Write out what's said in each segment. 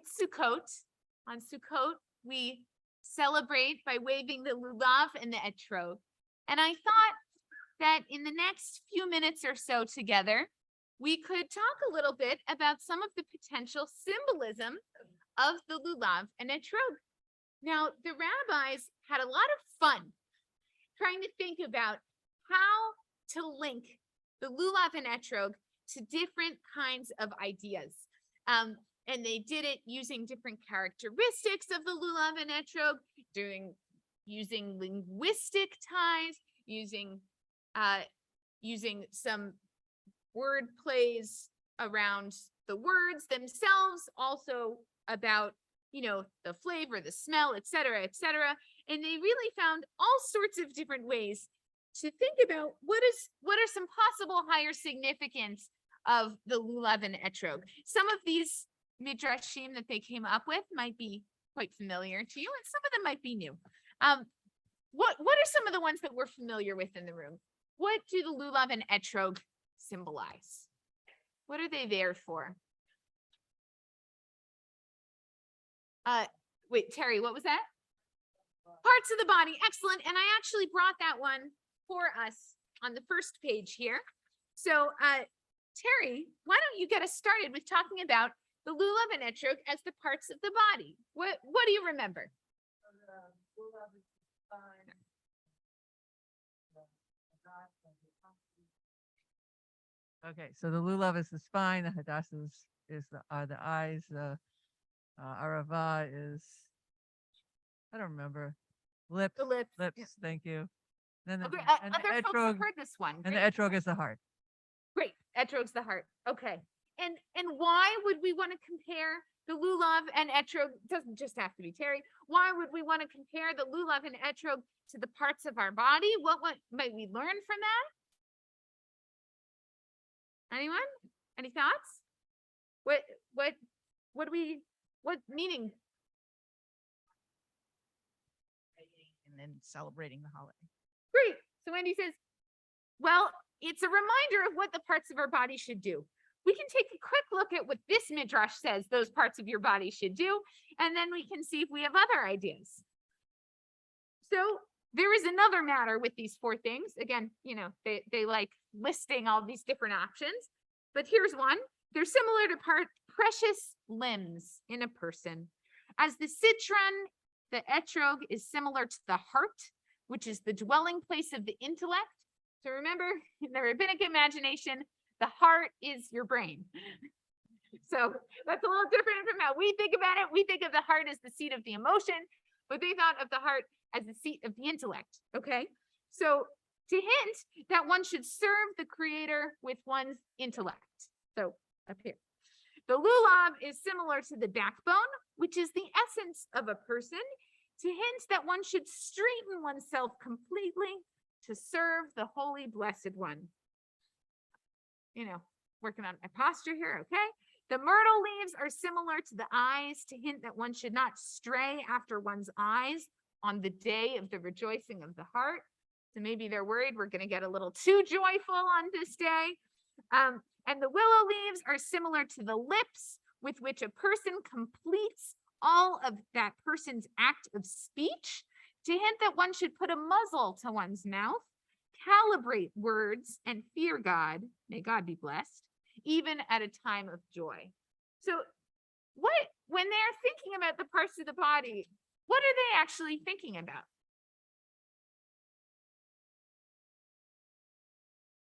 It's Sukkot. On Sukkot, we celebrate by waving the lulav and the etrog. And I thought that in the next few minutes or so together, we could talk a little bit about some of the potential symbolism of the lulav and etrog. Now, the rabbis had a lot of fun trying to think about how to link the lulav and etrog to different kinds of ideas. And they did it using different characteristics of the lulav and etrog, using linguistic ties, using some word plays around the words themselves, also about, the flavor, the smell, et cetera, et cetera. And they really found all sorts of different ways to think about what are some possible higher significance of the lulav and etrog. Some of these midrashim that they came up with might be quite familiar to you, and some of them might be new. What are some of the ones that we're familiar with in the room? What do the lulav and etrog symbolize? What are they there for? Wait, Terry, what was that? Parts of the body. Excellent. And I actually brought that one for us on the first page here. So, Terry, why don't you get us started with talking about the lulav and etrog as the parts of the body? What do you remember? Okay, so the lulav is the spine, the hadassah is the eyes, the arava is, I don't remember, lips. The lips. Lips. Yeah. Thank you. Then Okay, and other the folks etrog, have heard this one. and Great. the etrog is the heart. Great. Etrog's the heart. Okay. And why would we want to compare the lulav and etrog? It doesn't just have to be Terry. Why would we want to compare the lulav and etrog to the parts of our body? What might we learn from that? Anyone? Any thoughts? What meaning? And then celebrating the holiday. Great. So Wendy says, well, it's a reminder of what the parts of our body should do. We can take a quick look at what this midrash says those parts of your body should do, and then we can see if we have other ideas. So there is another matter with these four things. Again, they like listing all these different options, but here's one. They're similar to precious limbs in a person. As the citron, the etrog is similar to the heart, which is the dwelling place of the intellect. So remember, in the rabbinic imagination, the heart is your brain. So that's a little different from how we think about it. We think of the heart as the seat of the emotion, but they thought of the heart as the seat of the intellect. Okay. So to hint that one should serve the creator with one's intellect. So up here, the lulav is similar to the backbone, which is the essence of a person, to hint that one should straighten oneself completely to serve the holy blessed one. Working on my posture here. Okay. The myrtle leaves are similar to the eyes, to hint that one should not stray after one's eyes on the day of the rejoicing of the heart. So maybe they're worried we're going to get a little too joyful on this day. And the willow leaves are similar to the lips with which a person completes all of that person's act of speech, to hint that one should put a muzzle to one's mouth, calibrate words, and fear God, may God be blessed, even at a time of joy. So when they're thinking about the parts of the body, what are they actually thinking about?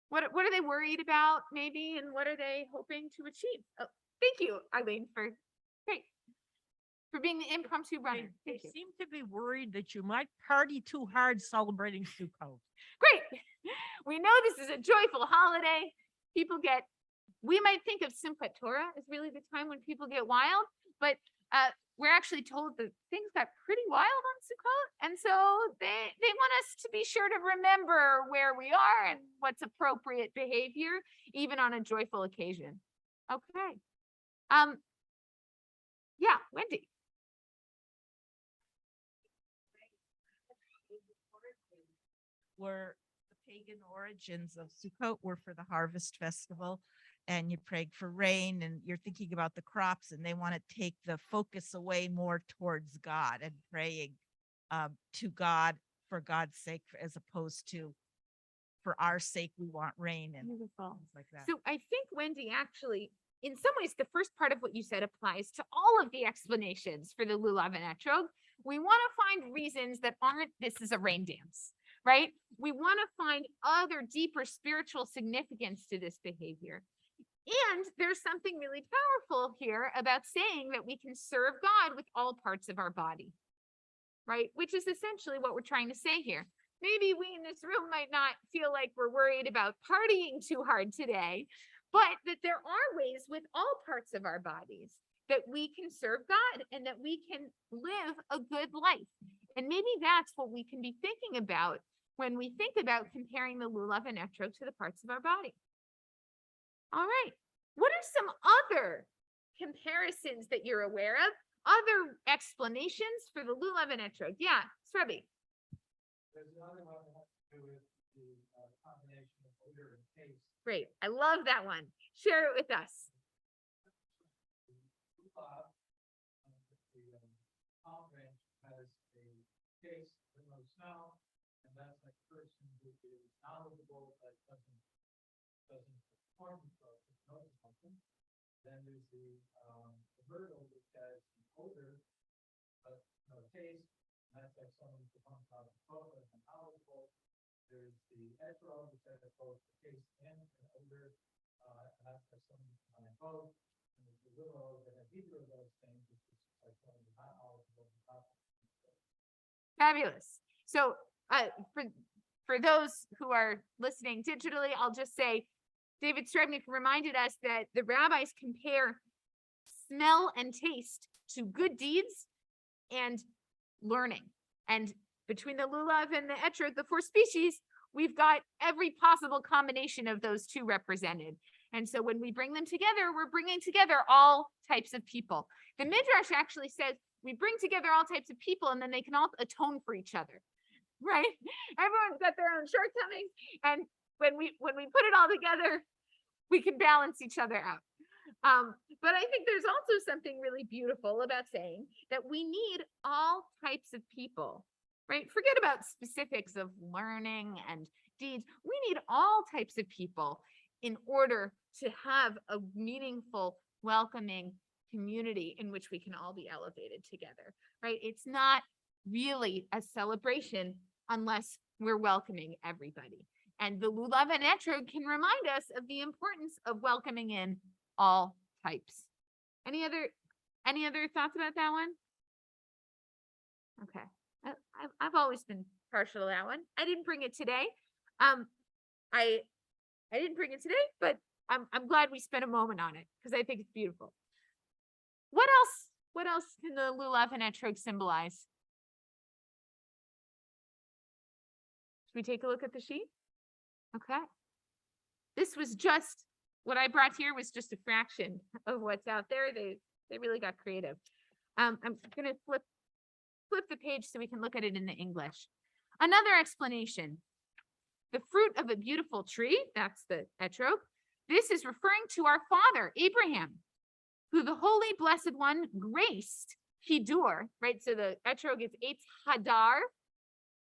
What are they worried about, maybe, and what are they hoping to achieve? Oh, thank you, Eileen, for being the impromptu runner. They Thank you. seem to be worried that you might party too hard celebrating Sukkot. Great. We know this is a joyful holiday. We might think of Simchat Torah as really the time when people get wild, but we're actually told that things got pretty wild on Sukkot. And so they want us to be sure to remember where we are and what's appropriate behavior, even on a joyful occasion. Okay. Yeah, Wendy. Were the pagan origins of Sukkot were for the harvest festival, and you prayed for rain and you're thinking about the crops and they want to take the focus away more towards God and praying to God for God's sake, as opposed to for our sake, we want rain and Beautiful. things like that. So I think, Wendy, actually, in some ways, the first part of what you said applies to all of the explanations for the lulav and etrog. We want to find reasons that aren't, this is a rain dance, right? We want to find other deeper spiritual significance to this behavior. And there's something really powerful here about saying that we can serve God with all parts of our body, right? Which is essentially what we're trying to say here. Maybe we in this room might not feel like we're worried about partying too hard today, but that there are ways with all parts of our bodies that we can serve God and that we can live a good life. And maybe that's what we can be thinking about when we think about comparing the lulav and etrog to the parts of our body. All right. What are some other comparisons that you're aware of? Other explanations for the lulav and etrog? Yeah, Rabbi. There's another one that has to do with the combination of odor and taste. Great. I love that one. Share it with us. The lulav, the palm branch has a taste but no smell, and that's like a person who is knowledgeable but doesn't perform himself, doesn't know something. Then there's the myrtle, which has an odor but no taste. And that's like someone who comes out of the and knowledgeable. There's the etrog, which has both the taste and an odor, and that's like someone who's on both. And there's the willow that has either of those things, which is like someone who's not knowledgeable. Fabulous. So for those who are listening digitally, I'll just say, David Strebnick reminded us that the rabbis compare smell and taste to good deeds and learning. And between the lulav and the etrog, the four species, we've got every possible combination of those two represented. And so when we bring them together, we're bringing together all types of people. The Midrash actually says we bring together all types of people and then they can all atone for each other, right? Everyone's got their own shortcomings. And when we put it all together, we can balance each other out. But I think there's also something really beautiful about saying that we need all types of people, right? Forget about specifics of learning and deeds. We need all types of people in order to have a meaningful, welcoming community in which we can all be elevated together, right? It's not really a celebration unless we're welcoming everybody. And the lulav and etrog can remind us of the importance of welcoming in all types. Any other thoughts about that one? Okay. I've always been partial to that one. I didn't bring it today. I didn't bring it today, but I'm glad we spent a moment on it because I think it's beautiful. What else can the lulav and etrog symbolize? Should we take a look at the sheet? Okay. This was just what I brought here was just a fraction of what's out there. They really got creative. I'm gonna flip the page so we can look at it in the English. Another explanation. The fruit of a beautiful tree, that's the etrog. This is referring to our father, Abraham, who the Holy Blessed One graced Hidur, right? So the etrog is Eitz Hadar.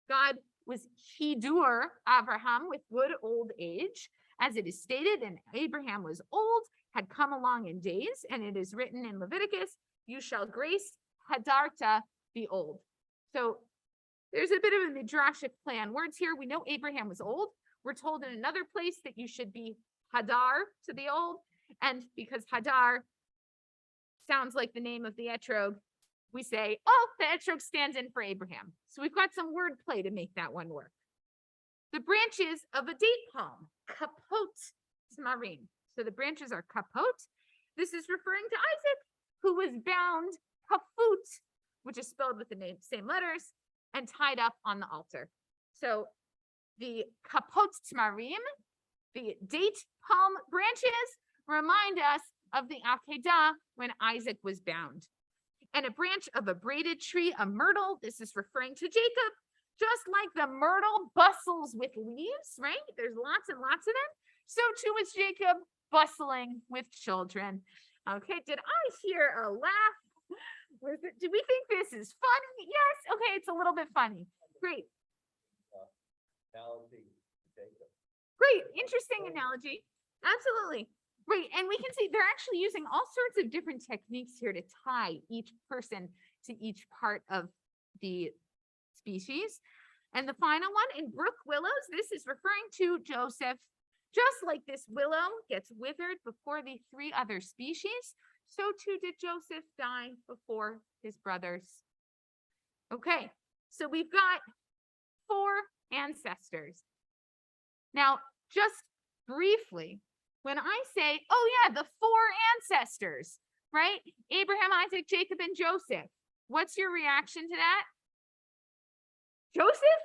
God was Hidur Abraham with good old age, as it is stated, and Abraham was old, had come along in days, and it is written in Leviticus, you shall grace Hadarta, the old. So there's a bit of a midrashic play on words here. We know Abraham was old. We're told in another place that you should be Hadar to the old. And because Hadar sounds like the name of the etrog, we say, oh, the etrog stands in for Abraham. So we've got some word play to make that one work. The branches of a date palm, kapot tamarim. So the branches are kapot. This is referring to Isaac, who was bound kaput, which is spelled with the same letters, and tied up on the altar. So the kapot tamarim, the date palm branches, remind us of the Akedah when Isaac was bound. And a branch of a braided tree, a myrtle, this is referring to Jacob. Just like the myrtle bustles with leaves, right? There's lots and lots of them. So too is Jacob bustling with children. Okay, did I hear a laugh? Do we think this is funny? Yes, okay, it's a little bit funny. Great. Great, interesting analogy. Absolutely. Great, and we can see they're actually using all sorts of different techniques here to tie each person to each part of the species. And the final one in brook willows, this is referring to Joseph. Just like this willow gets withered before the 3 other species, so too did Joseph die before his brothers. Okay, so we've got 4 ancestors. Now, just briefly, when I say, oh yeah, the 4 ancestors, right? Abraham, Isaac, Jacob, and Joseph. What's your reaction to that? Joseph?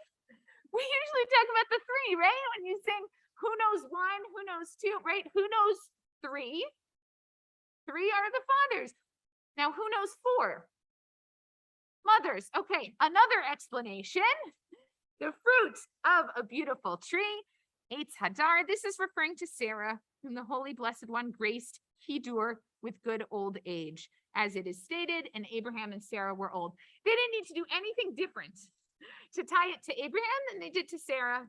We usually talk about the 3, right? When you sing, who knows 1, who knows 2, right? Who knows 3? 3 are the fathers. Now, who knows 4? Mothers. Okay, another explanation. The fruit of a beautiful tree, Eitz Hadar. This is referring to Sarah, whom the Holy Blessed One graced Hidur with good old age. As it is stated, and Abraham and Sarah were old. They didn't need to do anything different to tie it to Abraham than they did to Sarah.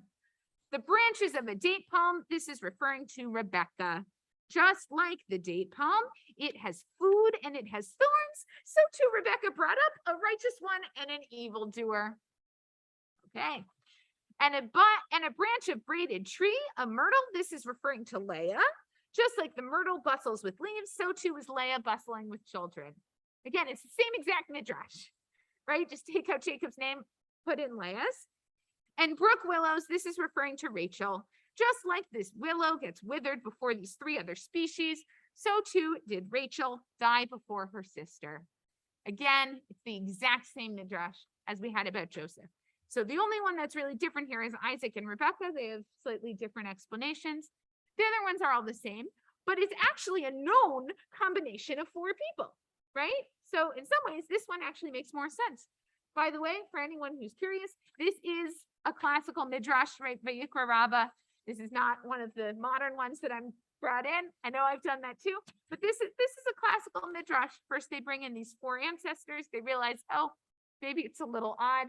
The branches of a date palm, this is referring to Rebecca. Just like the date palm, it has food and it has thorns. So too Rebecca brought up a righteous one and an evildoer. Okay. And a branch of braided tree, a myrtle, this is referring to Leah. Just like the myrtle bustles with leaves, so too is Leah bustling with children. Again, it's the same exact midrash, right? Just take out Jacob's name, put in Leah's. And brook willows, this is referring to Rachel. Just like this willow gets withered before these 3 other species, so too did Rachel die before her sister. Again, it's the exact same midrash as we had about Joseph. So the only one that's really different here is Isaac and Rebecca. They have slightly different explanations. The other ones are all the same, but it's actually a known combination of 4 people, right? So in some ways, this one actually makes more sense. By the way, for anyone who's curious, this is a classical midrash, right? Vayikra Rabbah. This is not one of the modern ones that I'm brought in. I know I've done that too, but this is a classical midrash. First, they bring in these 4 ancestors. They realize, oh, maybe it's a little odd.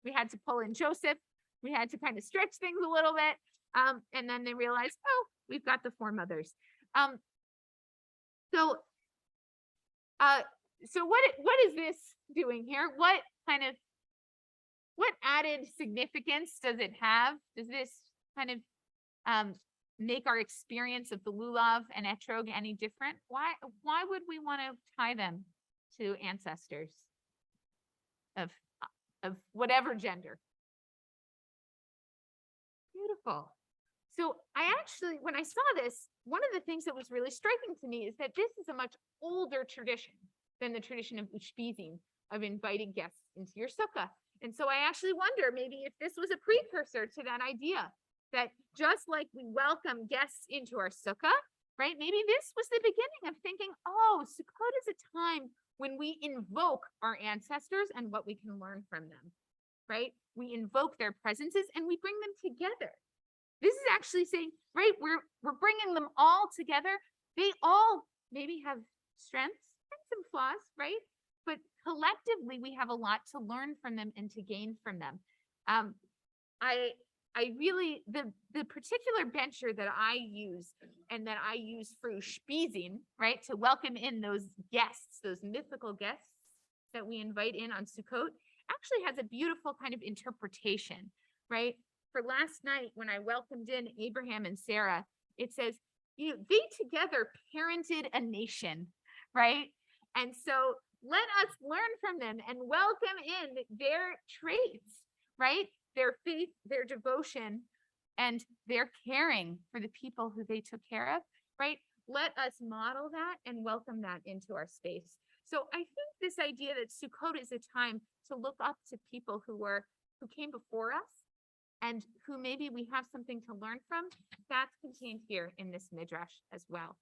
We had to pull in Joseph. We had to kind of stretch things a little bit. And then they realized, oh, we've got the 4 mothers. So what is this doing here? What added significance does it have? Does this kind of make our experience of the lulav and etrog any different? Why would we want to tie them to ancestors of whatever gender? Beautiful. So I actually, when I saw this, one of the things that was really striking to me is that this is a much older tradition than the tradition of ushpizin, of inviting guests into your sukkah. And so I actually wonder maybe if this was a precursor to that idea that just like we welcome guests into our sukkah, right? Maybe this was the beginning of thinking, oh, Sukkot is a time when we invoke our ancestors and what we can learn from them, right? We invoke their presences and we bring them together. This is actually saying, right, we're bringing them all together. They all maybe have strengths and some flaws, right? But collectively, we have a lot to learn from them and to gain from them. I really, the particular bencher that I use and that I use for ushpizin, right, to welcome in those guests, those mythical guests that we invite in on Sukkot, actually has a beautiful kind of interpretation, right? For last night, when I welcomed in Abraham and Sarah, it says, they together parented a nation, right? And so let us learn from them and welcome in their traits, right? Their faith, their devotion, and their caring for the people who they took care of, right? Let us model that and welcome that into our space. So I think this idea that Sukkot is a time to look up to people who came before us and who maybe we have something to learn from, that's contained here in this midrash as well.